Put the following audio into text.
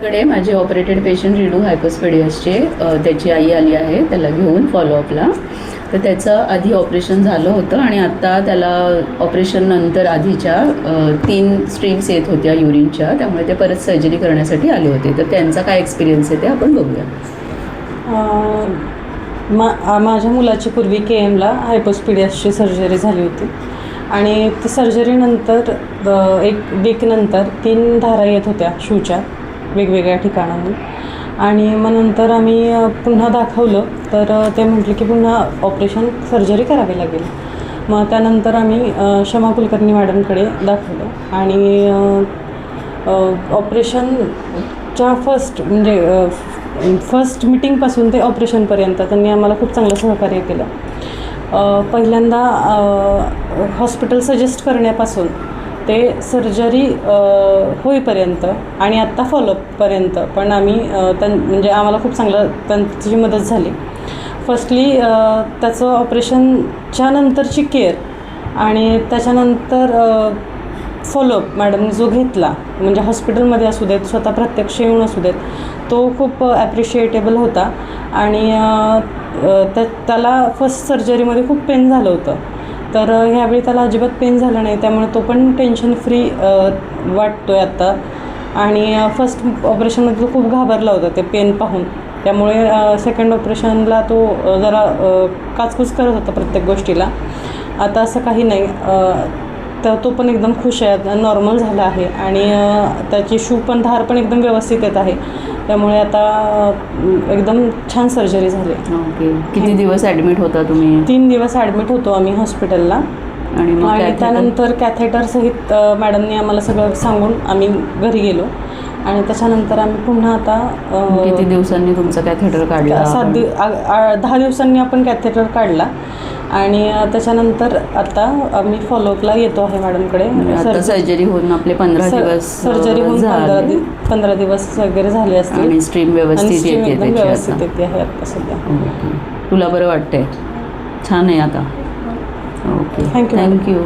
कडे माझे operated patient redo हायपोस्पेडियसचे त्याची आई आली आहे त्याला घेऊन फॉलोअपला. तर त्याचं आधी ऑपरेशन झालं होतं आणि आत्ता त्याला ऑपरेशन नंतर आधीच्या 3 स्ट्रीम्स येत होत्या युरिनच्या, त्यामुळे ते परत सर्जरी करण्यासाठी आले होते. तर त्यांचा काय एक्सपिरियन्स आहे ते आपण बघूया. माझ्या मुलाची पूर्वी KMला हायपोस्पेडियसची सर्जरी झाली होती आणि ती सर्जरीनंतर 1 वीकनंतर 3 धारा येत होत्या शूच्या वेगवेगळ्या ठिकाणाहून. आणि मग नंतर आम्ही पुन्हा दाखवलं तर ते म्हटले की पुन्हा ऑपरेशन सर्जरी करावी लागेल. मग त्यानंतर आम्ही शमा कुलकर्णी मॅडमकडे दाखवलं आणि ऑपरेशनच्या फर्स्ट मीटिंगपासून ते ऑपरेशनपर्यंत त्यांनी आम्हाला खूप चांगलं सहकार्य केलं. पहिल्यांदा हॉस्पिटल सजेस्ट करण्यापासून ते सर्जरी होईपर्यंत आणि आत्ता फॉलोअपपर्यंत पण आम्ही म्हणजे आम्हाला खूप चांगलं त्यांची मदत झाली. फर्स्टली त्याचं ऑपरेशनच्या नंतरची केअर आणि त्याच्यानंतर फॉलोअप मॅडमने जो घेतला, म्हणजे हॉस्पिटलमध्ये असू देत, स्वतः प्रत्यक्ष येऊन असू देत, तो खूप ॲप्रिशिएटेबल होता. आणि त्याला फर्स्ट सर्जरीमध्ये खूप पेन झालं होतं, तर ह्यावेळी त्याला अजिबात पेन झालं नाही, त्यामुळे तो पण टेन्शन फ्री वाटतो आहे आत्ता. आणि फर्स्ट ऑपरेशनमध्ये तो खूप घाबरला होता ते पेन पाहून, त्यामुळे सेकंड ऑपरेशनला तो जरा काचकूच करत होता प्रत्येक गोष्टीला. आता असं काही नाही, तर तो पण एकदम खुश आहे, नॉर्मल झाला आहे आणि त्याची शू पण धार पण एकदम व्यवस्थित येत आहे, त्यामुळे आता एकदम छान सर्जरी झाली. ओके. किती दिवस ॲडमिट होता तुम्ही? 3 दिवस ॲडमिट होतो आम्ही हॉस्पिटलला. आणि त्यानंतर कॅथेटरसहित मॅडमने आम्हाला सगळं सांगून आम्ही घरी गेलो आणि त्याच्यानंतर आम्ही पुन्हा आता किती दिवसांनी तुमचा कॅथेटर काढला? 10 दिवसांनी आपण कॅथेटर काढला आणि त्याच्यानंतर आता आम्ही फॉलोअपला येतो आहे मॅडमकडे. सर्जरी होऊन आपले 15 दिवस सर्जरी होऊन 15 दिवस वगैरे झाले असतील आणि स्ट्रीम व्यवस्थित येते आहे आता सध्या. तुला बरं वाटतंय? छान आहे आता. Okay, thank you.